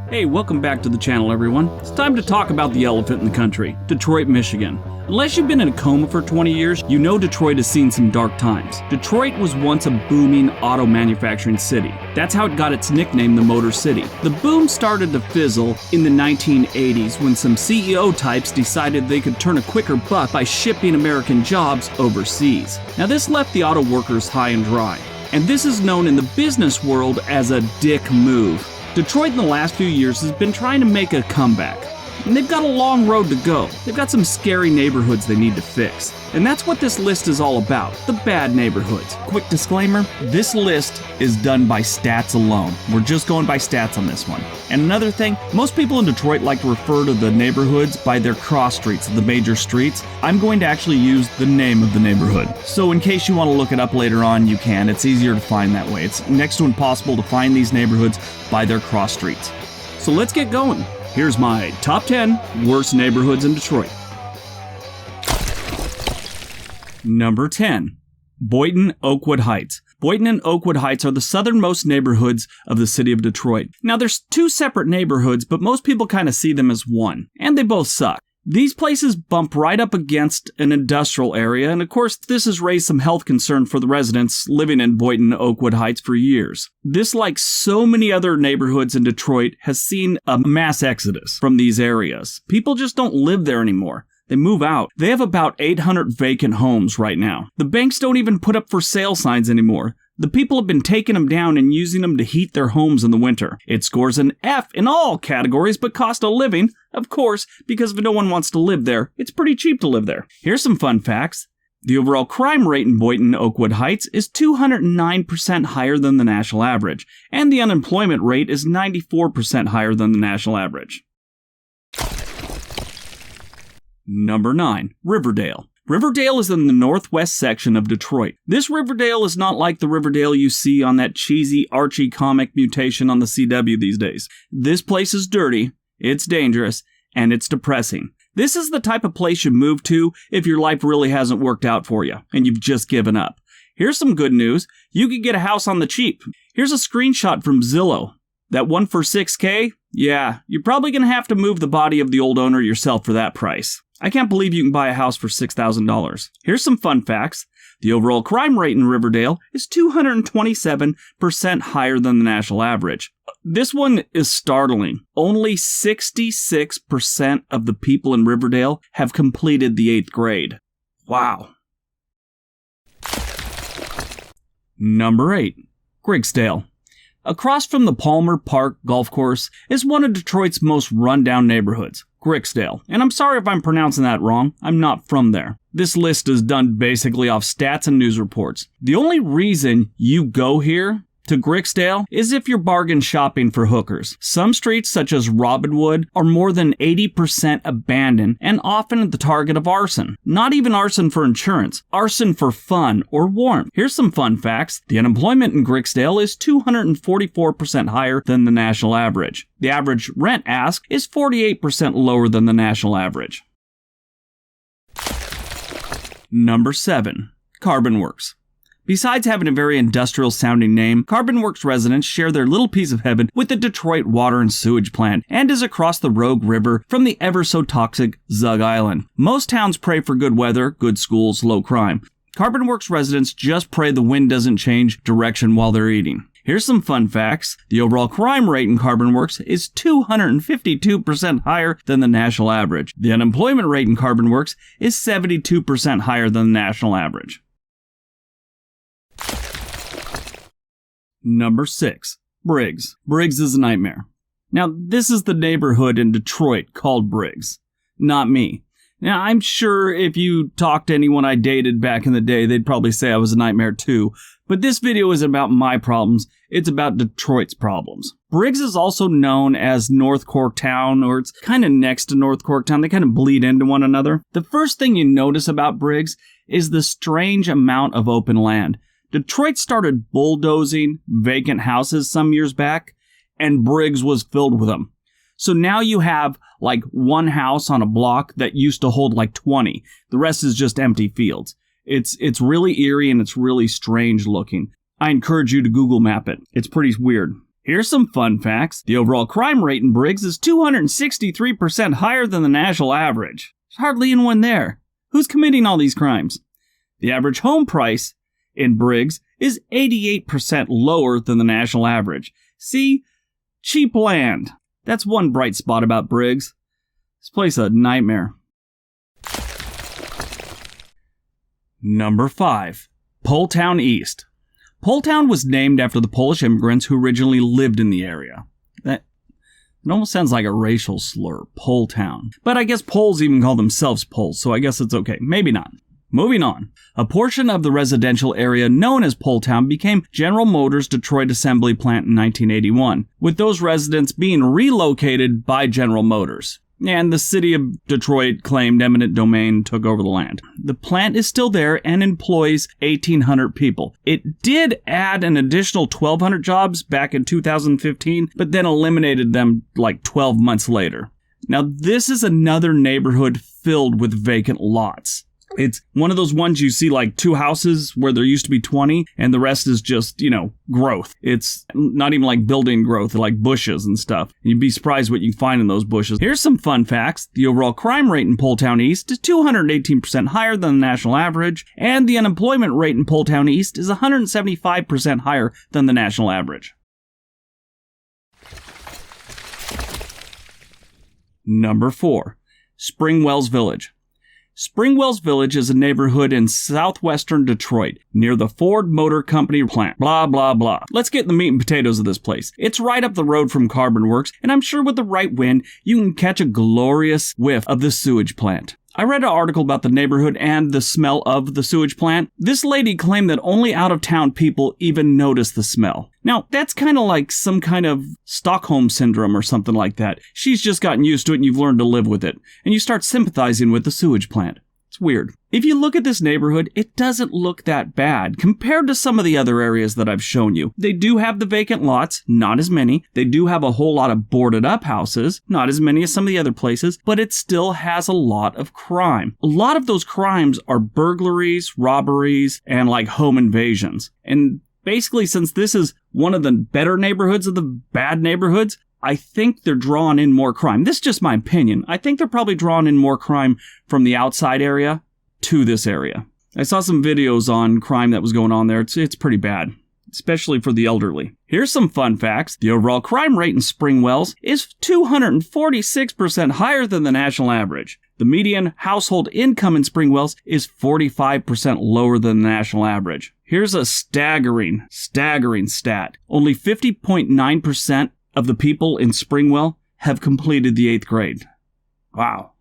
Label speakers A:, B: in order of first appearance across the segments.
A: Hey, welcome back to the channel, everyone. It's time to talk about the elephant in the country, Detroit, Michigan. Unless you've been in a coma for 20 years, you know Detroit has seen some dark times. Detroit was once a booming auto manufacturing city. That's how it got its nickname, the Motor City. The boom started to fizzle in the 1980s when some CEO types decided they could turn a quicker buck by shipping American jobs overseas. Now this left the auto workers high and dry, and this is known in the business world as a dick move. Detroit in the last few years has been trying to make a comeback, and they've got a long road to go. They've got some scary neighborhoods they need to fix, and that's what this list is all about, the bad neighborhoods. Quick disclaimer, this list is done by stats alone. We're just going by stats on this one. And another thing, most people in Detroit like to refer to the neighborhoods by their cross streets, the major streets. I'm going to actually use the name of the neighborhood. So in case you want to look it up later on, you can. It's easier to find that way. It's next to impossible to find these neighborhoods by their cross streets. So let's get going. Here's my top 10 worst neighborhoods in Detroit. Number 10. Boynton, Oakwood Heights. Boynton and Oakwood Heights are the southernmost neighborhoods of the city of Detroit. Now there's two separate neighborhoods, but most people kind of see them as one, and they both suck. These places bump right up against an industrial area, and of course this has raised some health concern for the residents living in Boynton, Oakwood Heights for years. This, like so many other neighborhoods in Detroit, has seen a mass exodus from these areas. People just don't live there anymore. They move out. They have about 800 vacant homes right now. The banks don't even put up for sale signs anymore. The people have been taking them down and using them to heat their homes in the winter. It scores an F in all categories but cost of living, of course, because if no one wants to live there, it's pretty cheap to live there. Here's some fun facts. The overall crime rate in Boynton, Oakwood Heights is 209% higher than the national average, and the unemployment rate is 94% higher than the national average. Number 9. Riverdale. Riverdale is in the northwest section of Detroit. This Riverdale is not like the Riverdale you see on that cheesy Archie comic mutation on the CW these days. This place is dirty, it's dangerous, and it's depressing. This is the type of place you move to if your life really hasn't worked out for you, and you've just given up. Here's some good news. You could get a house on the cheap. Here's a screenshot from Zillow. That one for $6K? Yeah, you're probably going to have to move the body of the old owner yourself for that price. I can't believe you can buy a house for $6,000. Here's some fun facts. The overall crime rate in Riverdale is 227% higher than the national average. This one is startling. Only 66% of the people in Riverdale have completed the 8th grade. Wow. Number 8. Griggsdale. Across from the Palmer Park Golf Course is one of Detroit's most rundown neighborhoods, Griggsdale. And I'm sorry if I'm pronouncing that wrong, I'm not from there. This list is done basically off stats and news reports. The only reason you go here to Griggsdale is if you're bargain shopping for hookers. Some streets, such as Robinwood, are more than 80% abandoned and often the target of arson. Not even arson for insurance, arson for fun or warmth. Here's some fun facts. The unemployment in Griggsdale is 244% higher than the national average. The average rent ask is 48% lower than the national average. Number 7. Carbon Works. Besides having a very industrial-sounding name, Carbon Works residents share their little piece of heaven with the Detroit Water and Sewage Plant and is across the Rogue River from the ever-so-toxic Zug Island. Most towns pray for good weather, good schools, low crime. Carbon Works residents just pray the wind doesn't change direction while they're eating. Here's some fun facts. The overall crime rate in Carbon Works is 252% higher than the national average. The unemployment rate in Carbon Works is 72% higher than the national average. Number 6. Briggs. Briggs is a nightmare. Now, this is the neighborhood in Detroit called Briggs. Not me. Now, I'm sure if you talked to anyone I dated back in the day, they'd probably say I was a nightmare too. But this video isn't about my problems, it's about Detroit's problems. Briggs is also known as North Corktown, or it's kind of next to North Corktown. They kind of bleed into one another. The first thing you notice about Briggs is the strange amount of open land. Detroit started bulldozing vacant houses some years back, and Briggs was filled with them. So now you have like one house on a block that used to hold like 20. The rest is just empty fields. It's really eerie and it's really strange looking. I encourage you to Google map it. It's pretty weird. Here's some fun facts. The overall crime rate in Briggs is 263% higher than the national average. There's hardly anyone there. Who's committing all these crimes? The average home price in Briggs is 88% lower than the national average. See? Cheap land. That's one bright spot about Briggs. This place is a nightmare. Number 5. Ptown East. Ptown was named after the Polish immigrants who originally lived in the area. It almost sounds like a racial slur, Ptown. But I guess Poles even call themselves Poles, so I guess it's okay. Maybe not. Moving on. A portion of the residential area known as Ptown became General Motors Detroit Assembly Plant in 1981, with those residents being relocated by General Motors. And the city of Detroit claimed eminent domain and took over the land. The plant is still there and employs 1,800 people. It did add an additional 1,200 jobs back in 2015, but then eliminated them like 12 months later. Now, this is another neighborhood filled with vacant lots. It's one of those ones you see like 2 houses where there used to be 20 and the rest is just, growth. It's not even like building growth, like bushes and stuff. You'd be surprised what you can find in those bushes. Here's some fun facts. The overall crime rate in Ptown East is 218% higher than the national average, and the unemployment rate in Ptown East is 175% higher than the national average. Number 4. Springwells Village. Springwells Village is a neighborhood in southwestern Detroit, near the Ford Motor Company plant. Blah, blah, blah. Let's get the meat and potatoes of this place. It's right up the road from Carbon Works, and I'm sure with the right wind, you can catch a glorious whiff of the sewage plant. I read an article about the neighborhood and the smell of the sewage plant. This lady claimed that only out-of-town people even notice the smell. Now, that's kind of like some kind of Stockholm syndrome or something like that. She's just gotten used to it and you've learned to live with it. And you start sympathizing with the sewage plant. It's weird. If you look at this neighborhood, it doesn't look that bad compared to some of the other areas that I've shown you. They do have the vacant lots, not as many. They do have a whole lot of boarded up houses, not as many as some of the other places, but it still has a lot of crime. A lot of those crimes are burglaries, robberies, and like home invasions. And basically, since this is one of the better neighborhoods of the bad neighborhoods, I think they're drawing in more crime. This is just my opinion. I think they're probably drawing in more crime from the outside area to this area. I saw some videos on crime that was going on there. It's pretty bad, especially for the elderly. Here's some fun facts. The overall crime rate in Springwells is 246% higher than the national average. The median household income in Springwells is 45% lower than the national average. Here's a staggering stat. Only 50.9% of the people in Springwell have completed the 8th grade. Wow.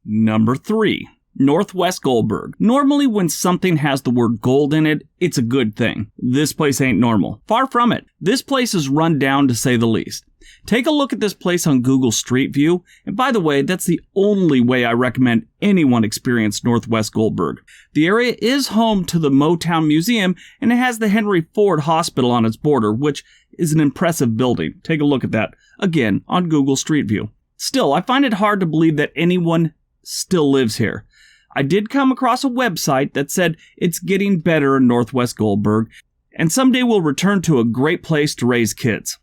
A: Number 3. Northwest Goldberg. Normally when something has the word gold in it, it's a good thing. This place ain't normal. Far from it. This place is run down to say the least. Take a look at this place on Google Street View. And by the way, that's the only way I recommend anyone experience Northwest Goldberg. The area is home to the Motown Museum, and it has the Henry Ford Hospital on its border, which is an impressive building. Take a look at that, again, on Google Street View. Still, I find it hard to believe that anyone still lives here. I did come across a website that said it's getting better in Northwest Goldberg, and someday we'll return to a great place to raise kids.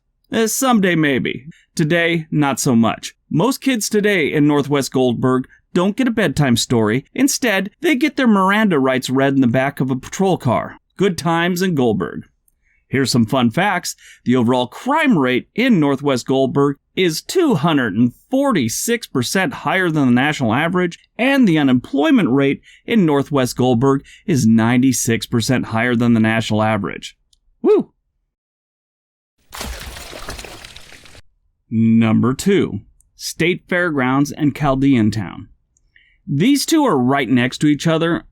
A: Someday maybe. Today, not so much. Most kids today in Northwest Goldberg don't get a bedtime story. Instead, they get their Miranda rights read in the back of a patrol car. Good times in Goldberg. Here's some fun facts. The overall crime rate in Northwest Goldberg is 246% higher than the national average, and the unemployment rate in Northwest Goldberg is 96% higher than the national average. Woo! Number 2. State Fairgrounds and Chaldean Town. These two are right next to each other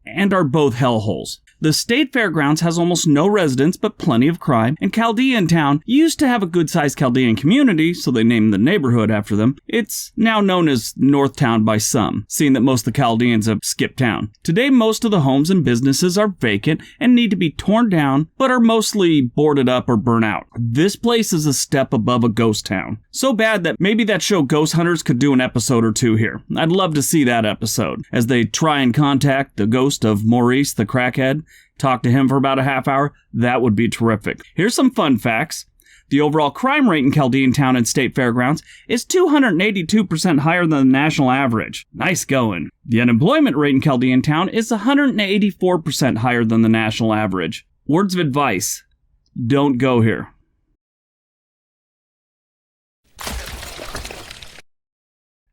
A: and are both hellholes. The State Fairgrounds has almost no residents but plenty of crime, and Chaldean Town used to have a good-sized Chaldean community, so they named the neighborhood after them. It's now known as Northtown by some, seeing that most of the Chaldeans have skipped town. Today, most of the homes and businesses are vacant and need to be torn down, but are mostly boarded up or burnt out. This place is a step above a ghost town. So bad that maybe that show Ghost Hunters could do an episode or two here. I'd love to see that episode, as they try and contact the ghost of Maurice the crackhead. talk to him for about a half hour, that would be terrific. Here's some fun facts. The overall crime rate in Chaldean Town and State Fairgrounds is 282% higher than the national average. Nice going. The unemployment rate in Chaldean Town is 184% higher than the national average. Words of advice: don't go here.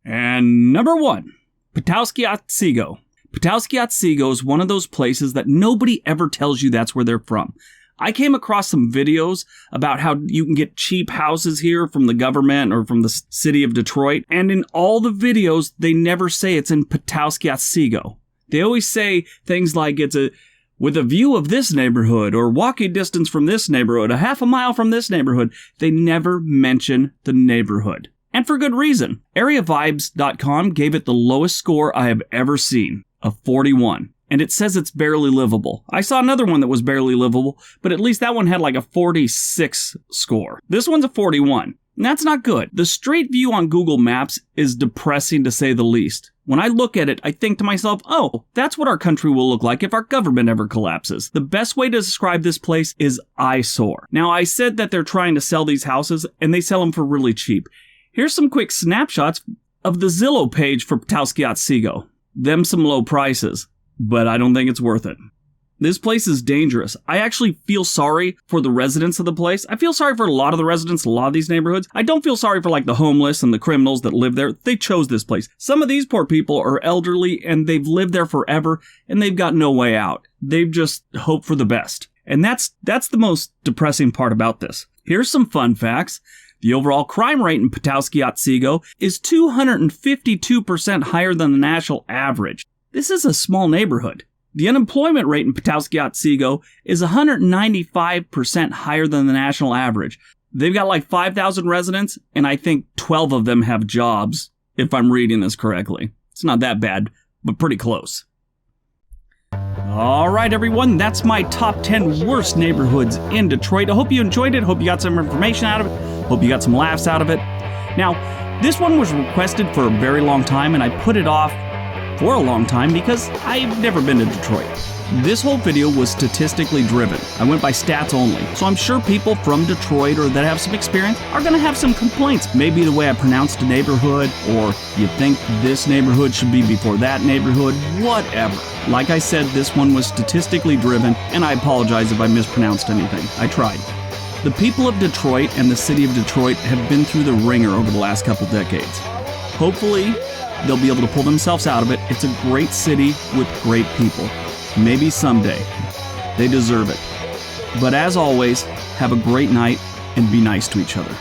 A: And number 1, Ptown East. Ptown East is one of those places that nobody ever tells you that's where they're from. I came across some videos about how you can get cheap houses here from the government or from the city of Detroit, and in all the videos, they never say it's in Ptown East. They always say things like it's with a view of this neighborhood, or walking distance from this neighborhood, a half a mile from this neighborhood. They never mention the neighborhood. And for good reason. AreaVibes.com gave it the lowest score I have ever seen, a 41. And it says it's barely livable. I saw another one that was barely livable, but at least that one had like a 46 score. This one's a 41. And that's not good. The street view on Google Maps is depressing to say the least. When I look at it, I think to myself, oh, that's what our country will look like if our government ever collapses. The best way to describe this place is eyesore. Now, I said that they're trying to sell these houses, and they sell them for really cheap. Here's some quick snapshots of the Zillow page for Ptown East. Them some low prices. But I don't think it's worth it. This place is dangerous. I actually feel sorry for the residents of the place. I feel sorry for a lot of the residents, a lot of these neighborhoods. I don't feel sorry for like the homeless and the criminals that live there. They chose this place. Some of these poor people are elderly and they've lived there forever and they've got no way out. They've just hoped for the best. And that's the most depressing part about this. Here's some fun facts. The overall crime rate in Ptown East is 252% higher than the national average. This is a small neighborhood. The unemployment rate in Ptown East is 195% higher than the national average. They've got like 5,000 residents, and I think 12 of them have jobs, if I'm reading this correctly. It's not that bad, but pretty close. All right, everyone, that's my top 10 worst neighborhoods in Detroit. I hope you enjoyed it. Hope you got some information out of it. Hope you got some laughs out of it. Now, this one was requested for a very long time, and I put it off for a long time because I've never been to Detroit. This whole video was statistically driven. I went by stats only. So I'm sure people from Detroit or that have some experience are going to have some complaints. Maybe the way I pronounced a neighborhood, or you think this neighborhood should be before that neighborhood, whatever. Like I said, this one was statistically driven, and I apologize if I mispronounced anything. I tried. The people of Detroit and the city of Detroit have been through the ringer over the last couple decades. Hopefully, they'll be able to pull themselves out of it. It's a great city with great people. Maybe someday. They deserve it. But as always, have a great night and be nice to each other.